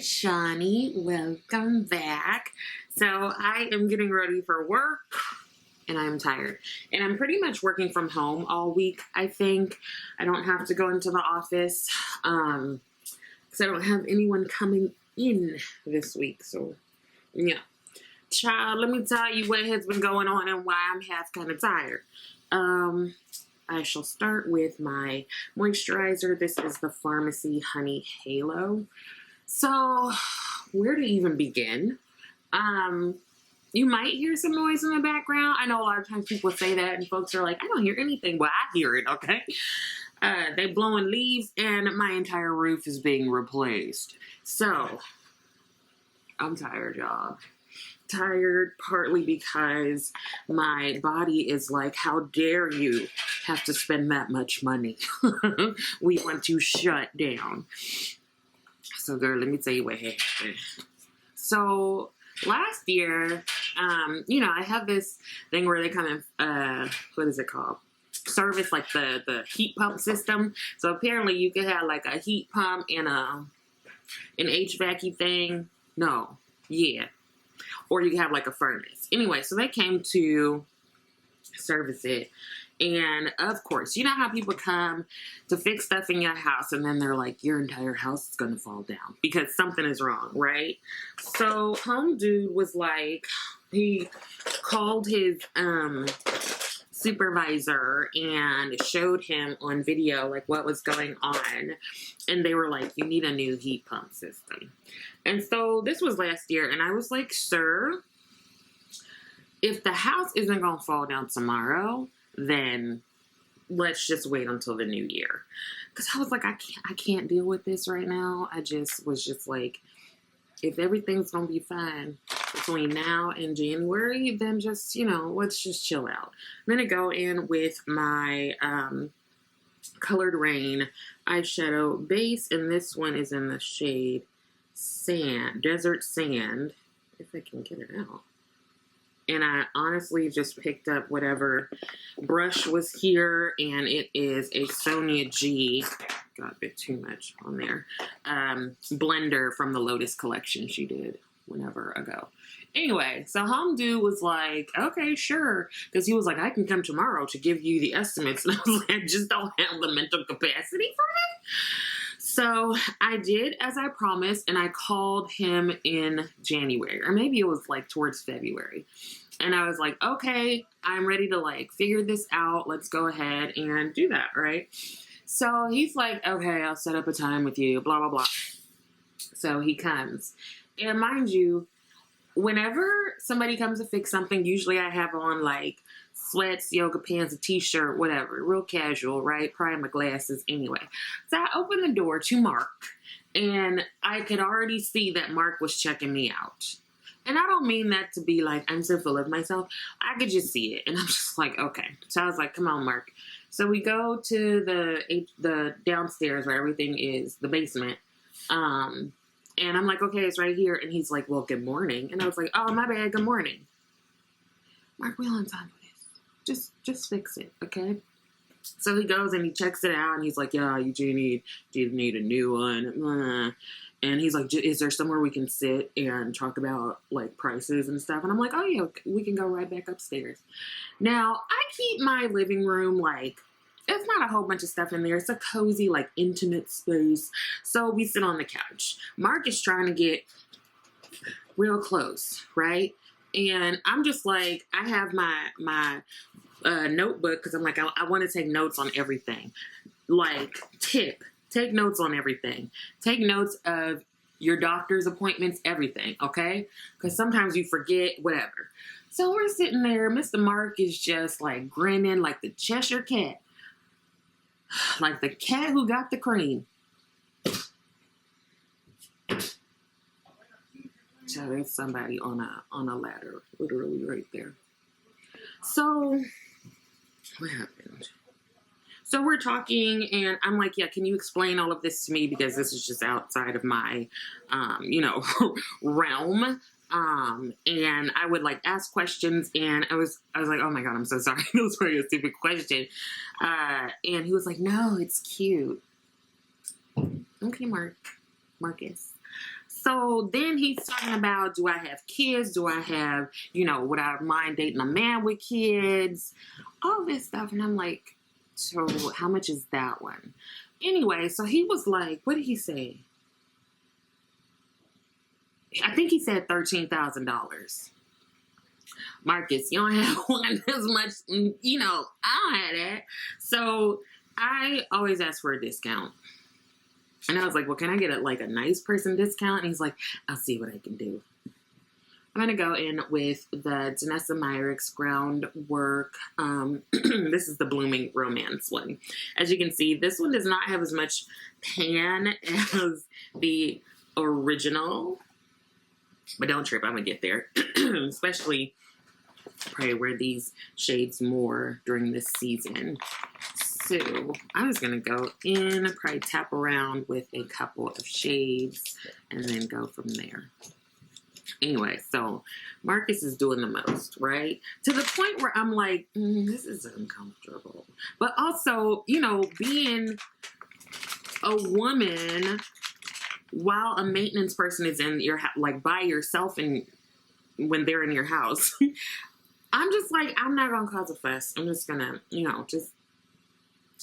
Shawnee. Welcome back. So I am getting ready for work and I'm tired. And I'm pretty much working from home all week, I think. I don't have to go into the office because I don't have anyone coming in this week. So, yeah. Child, let me tell you what has been going on and why I'm half kind of tired. I shall start with my moisturizer. This is the Pharmacy Honey Halo. So, where to even begin? You might hear some noise in the background. I know a lot of times people say that and folks are like, I don't hear anything. Well, I hear it, okay? They blowing leaves and my entire roof is being replaced. So, I'm tired, y'all. Tired partly because my body is like, how dare you have to spend that much money? We want to shut down. So girl, let me tell you what happened. So last year, I have this thing where they come in, what is it called? Service like the heat pump system. So apparently you could have like a heat pump and an HVAC thing. No, yeah. Or you can have like a furnace. Anyway, so they came to service it. And of course, you know how people come to fix stuff in your house and then they're like, your entire house is going to fall down because something is wrong, right? So Home Dude was like, he called his supervisor and showed him on video like what was going on. And they were like, you need a new heat pump system. And so this was last year, and I was like, sir, if the house isn't going to fall down tomorrow, then let's just wait until the new year. Because I was like, I can't deal with this right now. I just was just like, if everything's going to be fine between now and January, then just, let's just chill out. I'm going to go in with my Colored Rain eyeshadow base, and this one is in the shade Desert Sand, if I can get it out. And I honestly just picked up whatever brush was here, and it is a Sonia G, got a bit too much on there, blender from the Lotus collection she did whenever ago. Anyway, so Home Dude was like, okay, sure. Because he was like, I can come tomorrow to give you the estimates. And I was like, I just don't have the mental capacity for it. So I did as I promised, and I called him in January. Or maybe it was like towards February. And I was like, okay, I'm ready to like figure this out. Let's go ahead and do that, right? So he's like, okay, I'll set up a time with you, blah, blah, blah. So he comes. And mind you, whenever somebody comes to fix something, usually I have on like sweats, yoga pants, a t-shirt, whatever, real casual, right? Probably my glasses anyway. So I opened the door to Mark, and I could already see that Mark was checking me out. And I don't mean that to be like, I'm so full of myself. I could just see it. And I'm just like, okay. So I was like, come on, Mark. So we go to the downstairs where everything is, the basement. And I'm like, okay, it's right here. And he's like, well, good morning. And I was like, oh, my bad, good morning. Mark, we don't have time for this. Just fix it, okay? So he goes and he checks it out. And he's like, yeah, you do need a new one. And he's like, is there somewhere we can sit and talk about, like, prices and stuff? And I'm like, oh, yeah, we can go right back upstairs. Now, I keep my living room, like, it's not a whole bunch of stuff in there. It's a cozy, like, intimate space. So we sit on the couch. Mark is trying to get real close, right? And I'm just like, I have my notebook because I'm like, I want to take notes on everything. Like, take notes on everything. Take notes of your doctor's appointments, everything, okay? Because sometimes you forget, whatever. So we're sitting there. Mr. Mark is just, like, grinning like the Cheshire Cat. Like the cat who got the cream. So there's somebody on a ladder, literally right there. So what happened? So we're talking, and I'm like, yeah, can you explain all of this to me? Because this is just outside of my, realm. And I would like ask questions, and I was like, oh my God, I'm so sorry. That was really a stupid question. And he was like, no, it's cute. Okay, Marcus. So then he's talking about, do I have kids? Do I have, would I mind dating a man with kids? All this stuff. And I'm like, so how much is that one? Anyway, so he was like, what did he say? I think he said $13,000. Marcus, you don't have one as much, I don't have that. So I always ask for a discount. And I was like, well, can I get a nice person discount? And he's like, I'll see what I can do. I'm going to go in with the Danessa Myricks Groundwork. This is the Blooming Romance one. As you can see, this one does not have as much pan as the original. But don't trip, I'm going to get there. Especially, probably wear these shades more during this season. So I'm just going to go in, probably tap around with a couple of shades, and then go from there. Anyway, so Marcus is doing the most, right? To the point where I'm like, this is uncomfortable. But also, being a woman while a maintenance person is in your by yourself and when they're in your house, I'm just like, I'm not going to cause a fuss. I'm just going to, just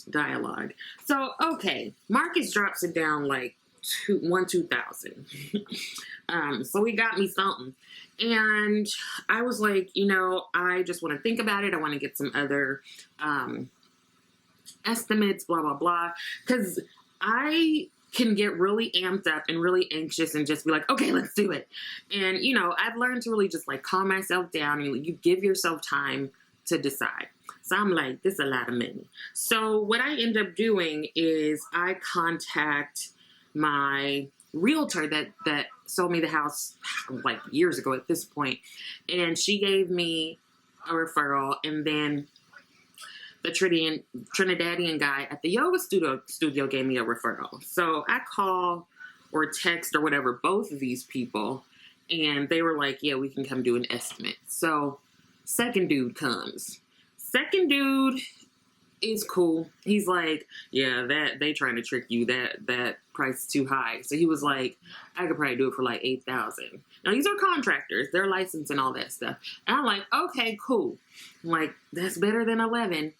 dialogue. So, okay. Marcus drops it down like 2,000. So he got me something. And I was like, I just want to think about it. I want to get some other estimates, blah, blah, blah. Because I can get really amped up and really anxious and just be like, okay, let's do it. And, I've learned to really just calm myself down and you give yourself time to decide. So I'm like, this is a lot of money. So what I end up doing is I contact my realtor that sold me the house years ago at this point. And she gave me a referral, and then the Trinidadian guy at the yoga studio gave me a referral. So I call or text or whatever both of these people, and they were like, yeah, we can come do an estimate. So second dude comes. Second dude is cool. He's like, yeah, that they trying to trick you. That price is too high. So he was like, I could probably do it for like $8,000. Now these are contractors. They're licensed and all that stuff. And I'm like, okay, cool. I'm like, that's better than 11.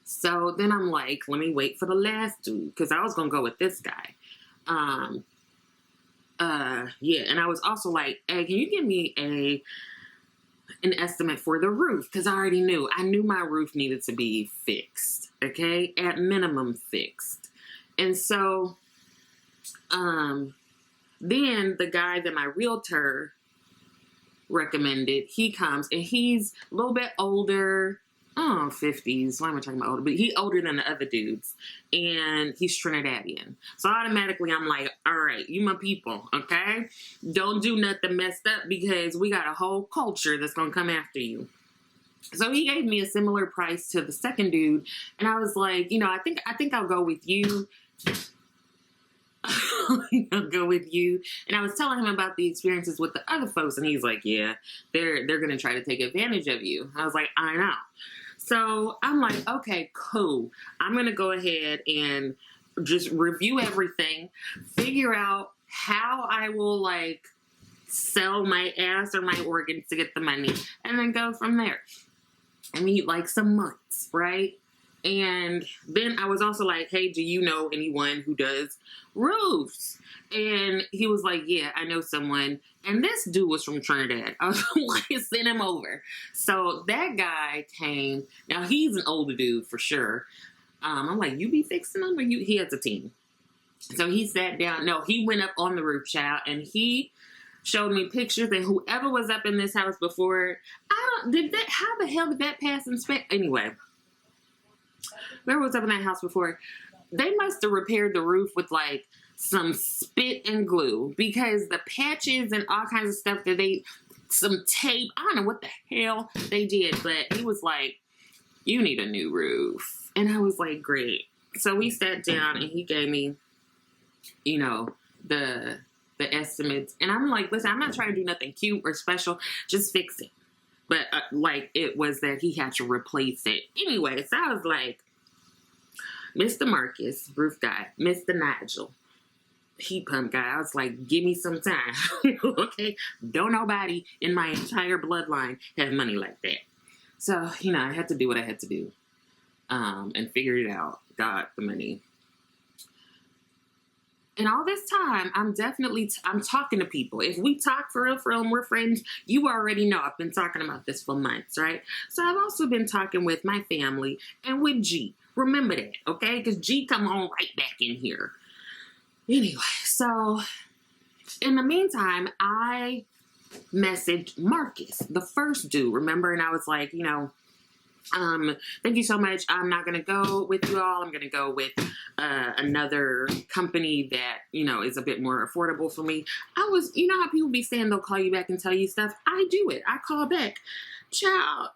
So then I'm like, let me wait for the last dude, because I was gonna go with this guy. Yeah, and I was also like, hey, can you give me an estimate for the roof? Because I knew my roof needed to be fixed, okay? At minimum fixed. And so, then the guy that my realtor recommended, he comes, and he's a little bit older, 50s. Why am I talking about older? But he's older than the other dudes, and he's Trinidadian. So automatically I'm like, all right, you my people, okay? Don't do nothing messed up, because we got a whole culture that's gonna come after you. So he gave me a similar price to the second dude, and I was like, I think I'll go with you. I'll go with you. And I was telling him about the experiences with the other folks, and he's like, yeah, they're gonna try to take advantage of you. I was like, I know. So I'm like, okay, cool. I'm going to go ahead and just review everything, figure out how I will sell my ass or my organs to get the money, and then go from there. I need some months, right? And then I was also like, hey, do you know anyone who does roofs? And he was like, yeah, I know someone. And this dude was from Trinidad. I was like, send him over. So that guy came. Now, he's an older dude for sure. I'm like, you be fixing them? Or he has a team. So he sat down. No, he went up on the roof, child, and he showed me pictures. And whoever was up in this house before, how the hell did that pass inspection? Anyway, whoever was up in that house before, they must have repaired the roof with some spit and glue, because the patches and all kinds of stuff some tape, I don't know what the hell they did, but he was like, you need a new roof. And I was like, great. So we sat down and he gave me, the estimates. And I'm like, listen, I'm not trying to do nothing cute or special, just fix it. But it was that he had to replace it. Anyway, so I was like, Mr. Marcus, roof guy, Mr. Nigel, heat pump guy. I was like, give me some time. Okay? Don't nobody in my entire bloodline have money like that. So, I had to do what I had to do. And figured it out. Got the money. And all this time, I'm talking to people. If we talk for real, and we're friends, you already know I've been talking about this for months, right? So I've also been talking with my family and with G. Remember that, okay? Because G come on right back in here. Anyway, so in the meantime, I messaged Marcus, the first dude, remember? And I was like, thank you so much. I'm not going to go with you all. I'm going to go with another company that, is a bit more affordable for me. How people be saying they'll call you back and tell you stuff? I do it. I call back. Child.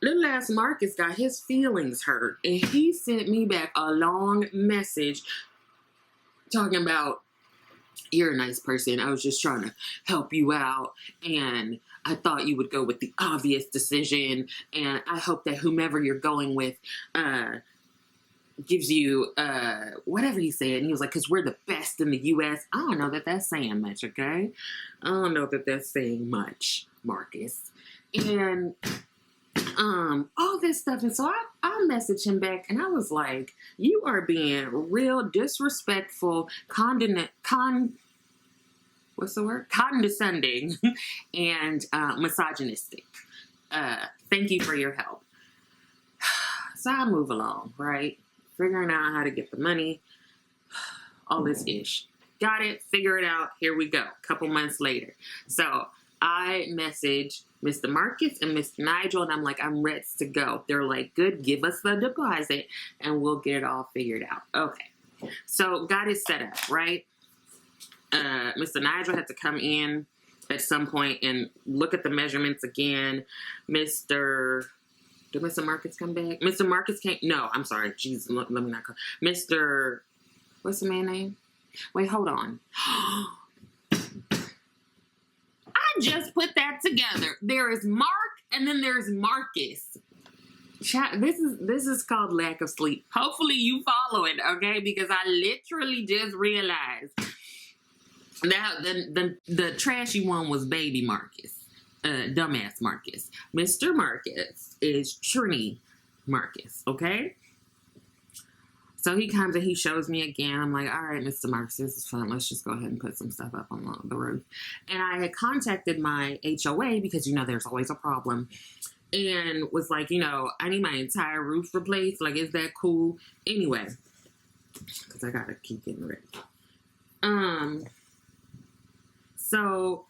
Little ass Marcus got his feelings hurt. And he sent me back a long message talking about, you're a nice person. I was just trying to help you out. And I thought you would go with the obvious decision. And I hope that whomever you're going with gives you whatever he said. And he was like, because we're the best in the U.S. I don't know that that's saying much, okay? I don't know that that's saying much, Marcus. And all this stuff. And so I messaged him back and I was like, you are being real disrespectful, condescending and misogynistic. Thank you for your help. So I move along, right? Figuring out how to get the money, all this ish. Got it, figure it out, here we go. Couple months later. So I message Mr. Marcus and Mr. Nigel, and I'm like, I'm ready to go. They're like, good, give us the deposit, and we'll get it all figured out. Okay. So got it set up, right? Mr. Nigel had to come in at some point and look at the measurements again. Did Mr. Marcus come back? Mr. Marcus came, no, I'm sorry. Jeez, let me not call. What's the man's name? Wait, hold on. I just put that together. There is Mark and then there's Marcus. This is called lack of sleep. Hopefully you follow it, okay? Because I literally just realized that the trashy one was baby Marcus. Dumbass Marcus. Mr. Marcus is Trini Marcus, okay? So he comes and he shows me again. I'm like, all right, Mr. Marcus, this is fun. Let's just go ahead and put some stuff up on the roof. And I had contacted my HOA because, there's always a problem. And was like, I need my entire roof replaced. Like, is that cool? Anyway, because I got to keep getting ready. So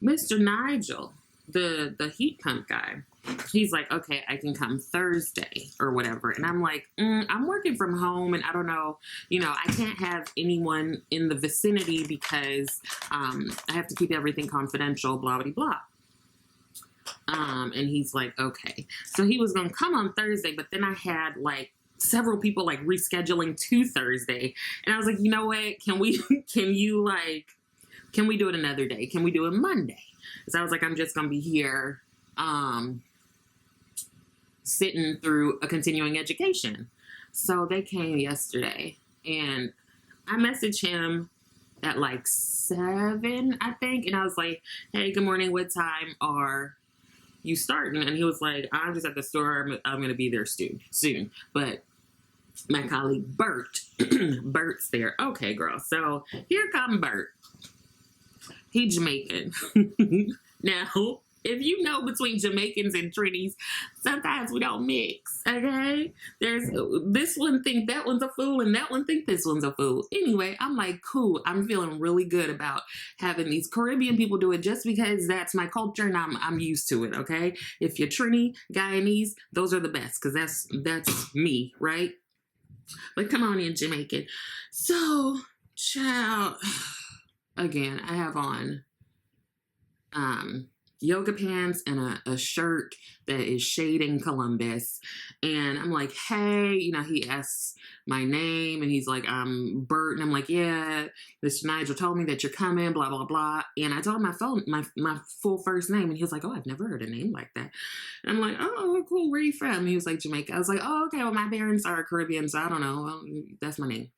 Mr. Nigel, the heat pump guy, he's like, okay, I can come Thursday or whatever. And I'm like, I'm working from home and I don't know, I can't have anyone in the vicinity because I have to keep everything confidential, blah, blah, blah. And he's like, okay. So he was going to come on Thursday, but then I had like several people like rescheduling to Thursday. And I was like, you know what? Can we do it another day? Can we do it Monday? So I was like, I'm just going to be here sitting through a continuing education. So they came yesterday and I messaged him at like 7, I think. And I was like, hey, good morning. What time are you starting? And he was like, I'm just at the store. I'm going to be there soon. But my colleague Bert, Bert's there. Okay, girl. So here come Bert. He Jamaican. Now, if you know between Jamaicans and Trinis, sometimes we don't mix, okay? There's this one think that one's a fool and that one think this one's a fool. Anyway, I'm like, cool. I'm feeling really good about having these Caribbean people do it just because that's my culture and I'm used to it, okay? If you're Trini, Guyanese, those are the best because that's me, right? But come on in, Jamaican. So, child, again, I have on yoga pants and a shirt that is shading Columbus. And I'm like, hey, he asks my name and he's like, I'm Bert. And I'm like, yeah, Mr. Nigel told me that you're coming, blah, blah, blah. And I told him my full first name. And he was like, oh, I've never heard a name like that. And I'm like, oh, cool. Where are you from? He was like, Jamaica. I was like, oh, okay. Well, my parents are Caribbean, so I don't know. Well, that's my name.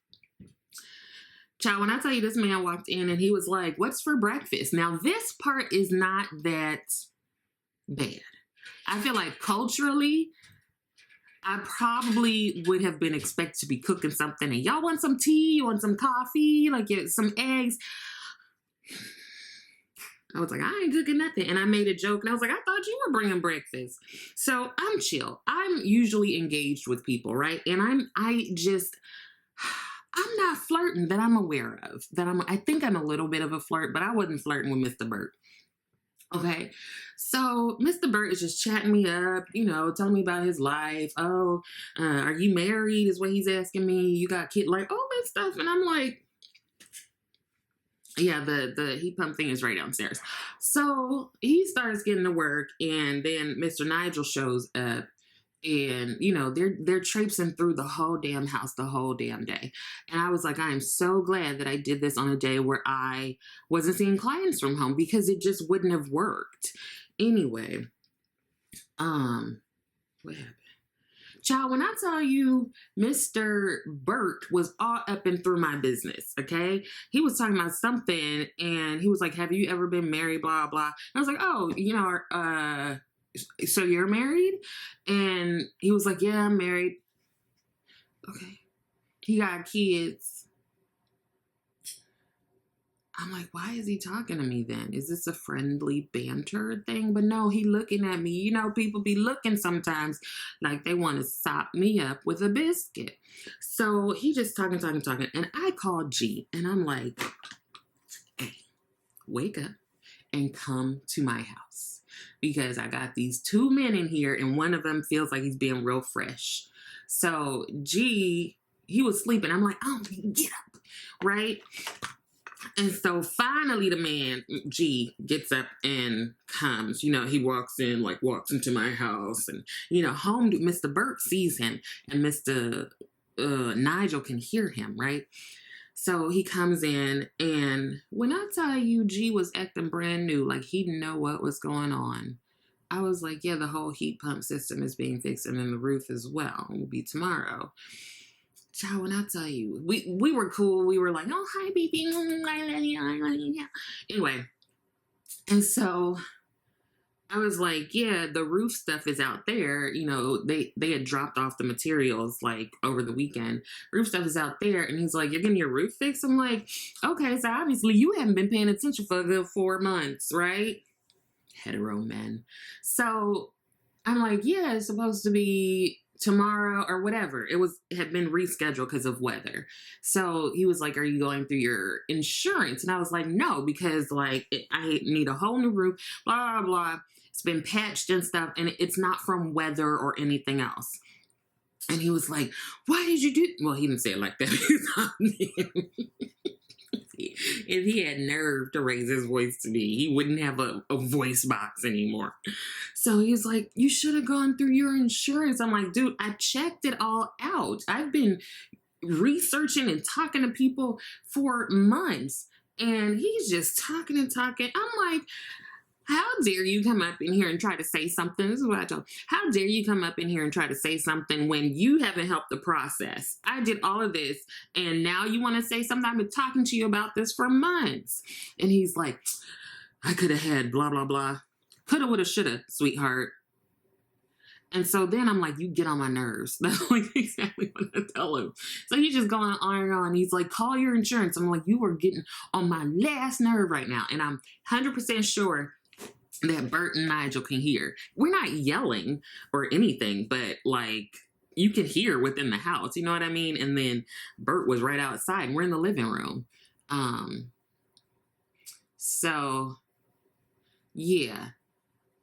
Child, when I tell you this man walked in and he was like, what's for breakfast? Now, this part is not that bad. I feel like culturally, I probably would have been expected to be cooking something. And y'all want some tea? You want some coffee? Like some eggs? I was like, I ain't cooking nothing. And I made a joke and I was like, I thought you were bringing breakfast. So I'm chill. I'm usually engaged with people, right? And I'm not flirting that I'm aware of. I think I'm a little bit of a flirt, but I wasn't flirting with Mr. Burt. Okay. So Mr. Burt is just chatting me up, telling me about his life. Oh, are you married is what he's asking me. You got kid, like all that stuff. And I'm like, yeah, the heat pump thing is right downstairs. So he starts getting to work and then Mr. Nigel shows up. And, they're traipsing through the whole damn house the whole damn day. And I was like, I am so glad that I did this on a day where I wasn't seeing clients from home because it just wouldn't have worked. Anyway, what happened? Child, when I tell you Mr. Burt was all up and through my business, okay? He was talking about something and he was like, have you ever been married, blah, blah. And I was like, oh, so you're married? And he was like, yeah, I'm married. Okay. He got kids. I'm like, why is he talking to me then? Is this a friendly banter thing? But no, he looking at me. People be looking sometimes like they want to sop me up with a biscuit. So he just talking. And I called G and I'm like, hey, wake up and come to my house. Because I got these two men in here and one of them feels like he's being real fresh. So G, he was sleeping. I'm like, oh, get up, right? And so finally the man, G, gets up and comes. He walks into my house. And, home, Mr. Burt sees him and Mr. Nigel can hear him, right? So he comes in, and when I tell you G was acting brand new, like he didn't know what was going on, I was like, yeah, the whole heat pump system is being fixed, and then the roof as well. It will be tomorrow. Child, when I tell you, we were cool. We were like, oh, hi, baby. I love you. Anyway, and so I was like, yeah, the roof stuff is out there. They had dropped off the materials like over the weekend. Roof stuff is out there. And he's like, you're getting your roof fixed? I'm like, okay, so obviously you haven't been paying attention for a good 4 months, right? Hetero men. So I'm like, yeah, it's supposed to be tomorrow or whatever. It had been rescheduled because of weather. So he was like, are you going through your insurance? And I was like, no, because I need a whole new roof, blah, blah, blah. It's been patched and stuff, and it's not from weather or anything else. And he was like, why did you do? Well, he didn't say it like that. If he had nerve to raise his voice to me, he wouldn't have a voice box anymore. So he was like, you should have gone through your insurance. I'm like, dude, I checked it all out. I've been researching and talking to people for months. And he's just talking and talking. I'm like, how dare you come up in here and try to say something? This is what I told him. How dare you come up in here and try to say something when you haven't helped the process? I did all of this, and now you want to say something? I've been talking to you about this for months. And he's like, I could have had blah, blah, blah. Coulda, woulda, shoulda, sweetheart. And so then I'm like, you get on my nerves. That's like exactly what I tell him. So he's just going on and on. He's like, call your insurance. I'm like, you are getting on my last nerve right now. And I'm 100% sure that Bert and Nigel can hear. We're not yelling or anything, but you can hear within the house. You know what I mean? And then Bert was right outside and we're in the living room. So yeah.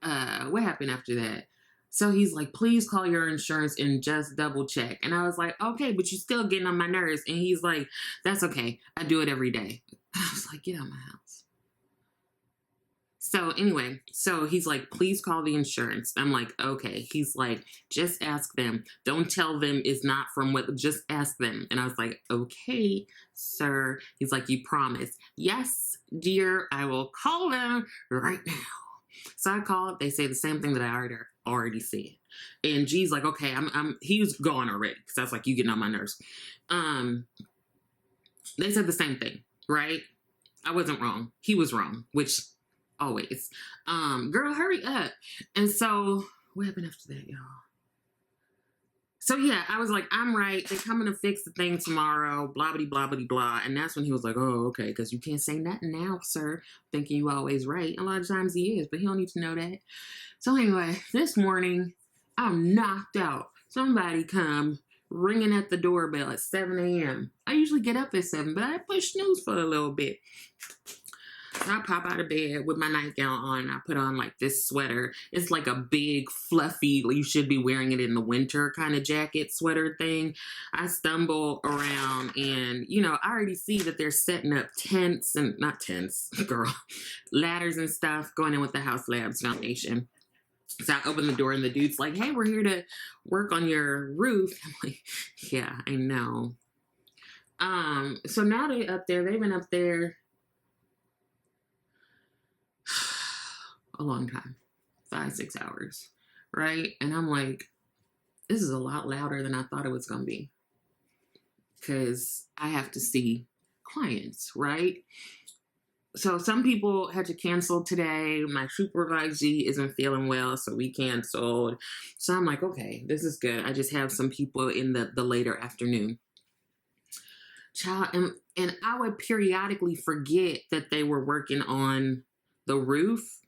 What happened after that? So he's like, please call your insurance and just double check. And I was like, okay, but you're still getting on my nerves. And he's like, that's okay. I do it every day. I was like, get out of my house. So anyway, so he's like, please call the insurance. I'm like, okay. He's like, just ask them. Don't tell them it's not from what, just ask them. And I was like, okay, sir. He's like, you promise? Yes, dear, I will call them right now. So I called. They say the same thing that I already said. And G's like, okay, he was gone already. Cause I was like, you getting on my nerves. They said the same thing, right? I wasn't wrong. He was wrong, which always. Girl, hurry up. And so what happened after that, y'all? So yeah, I was like, I'm right. They're coming to fix the thing tomorrow, blah, blah, blah, blah, blah. And that's when he was like, oh, okay, because you can't say nothing now, sir, thinking you always right. A lot of times he is, but he don't need to know that. So anyway, this morning, I'm knocked out. Somebody come ringing at the doorbell at 7 a.m. I usually get up at 7, but I push snooze for a little bit. So I pop out of bed with my nightgown on. I put on like this sweater. It's like a big, fluffy, you should be wearing it in the winter kind of jacket sweater thing. I stumble around and, you know, I already see that they're setting up tents and, not tents, girl, ladders and stuff going in with the Haus Labs Foundation. So I open the door and the dude's like, hey, we're here to work on your roof. I'm like, yeah, I know. So now they've been up there a long time, 5-6 hours, right? And I'm like, this is a lot louder than I thought it was going to be because I have to see clients, right? So some people had to cancel today. My supervisee isn't feeling well, so we canceled. So I'm like, okay, this is good. I just have some people in the later afternoon. Child, and I would periodically forget that they were working on the roof,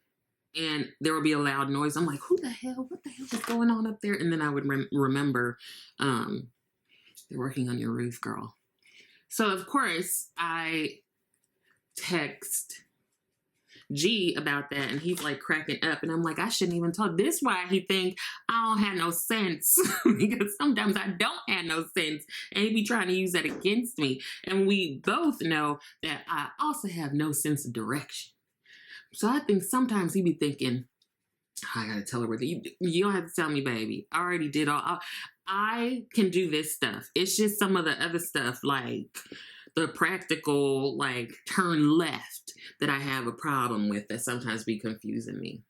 and there would be a loud noise. I'm like, who the hell? What the hell is going on up there? And then I would remember, they're working on your roof, girl. So of course I text G about that, and he's like cracking up, and I'm like, I shouldn't even talk. This why he think I don't have no sense because sometimes I don't have no sense, and he be trying to use that against me. And we both know that I also have no sense of direction. So I think sometimes he be thinking, I gotta tell her what you don't have to tell me, baby. I already did all. I can do this stuff. It's just some of the other stuff, like the practical, like turn left, that I have a problem with that sometimes be confusing me.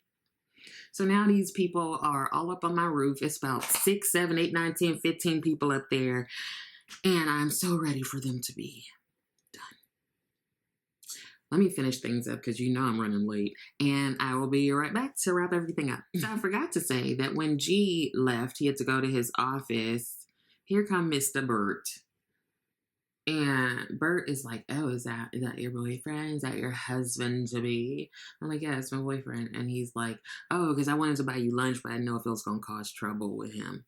So now these people are all up on my roof. It's about 6, 7, 8, 9, 10, 15 people up there. And I'm so ready for them to be done. Let me finish things up because you know I'm running late. And I will be right back to wrap everything up. So I forgot to say that when G left, he had to go to his office. Here come Mr. Bert. And Bert is like, oh, is that your boyfriend? Is that your husband-to-be? I'm like, yeah, it's my boyfriend. And he's like, oh, because I wanted to buy you lunch, but I didn't know if it was going to cause trouble with him.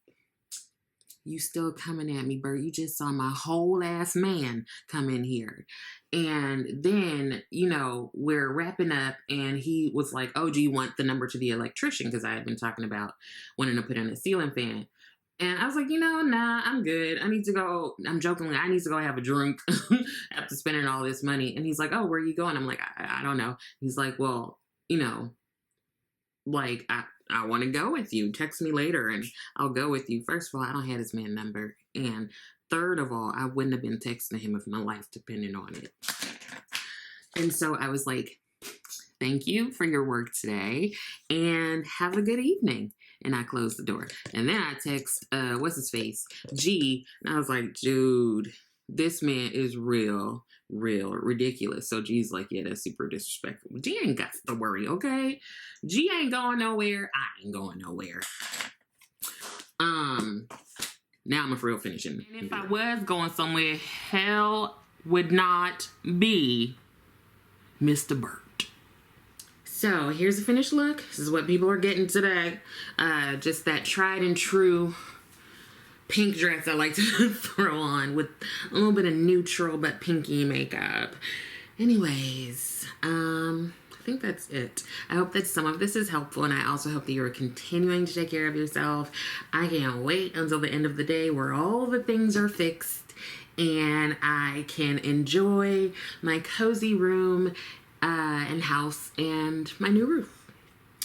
You still coming at me, Bert. You just saw my whole ass man come in here. And then, you know, we're wrapping up, and he was like, oh, do you want the number to the electrician? Because I had been talking about wanting to put in a ceiling fan. And I was like, you know, nah, I'm good. I need to go. I'm jokingly, I need to go have a drink after spending all this money. And he's like, oh, where are you going? I'm like, I don't know. He's like, well, you know, like, I want to go with you. Text me later and I'll go with you. First of all, I don't have his man number. And third of all, I wouldn't have been texting him if my life depended on it. And so I was like, thank you for your work today and have a good evening. And I closed the door. And then I text, what's his face? G. And I was like, dude, this man is real ridiculous. So G's like, yeah, that's super disrespectful. G ain't got to worry, okay? G ain't going nowhere. I ain't going nowhere. Now I'm for real finishing. And if I was going somewhere, hell would not be Mr. Burt. So here's the finished look. This is what people are getting today. Just that tried and true pink dress I like to throw on with a little bit of neutral but pinky makeup. Anyways, I think that's it. I hope that some of this is helpful, and I also hope that you're continuing to take care of yourself. I can't wait until the end of the day where all the things are fixed and I can enjoy my cozy room and Haus and my new roof.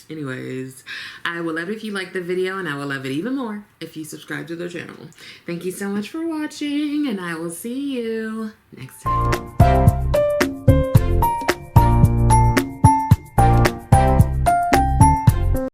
Anyways, I will love it if you like the video, and I will love it even more if you subscribe to the channel. Thank you so much for watching, and I will see you next time.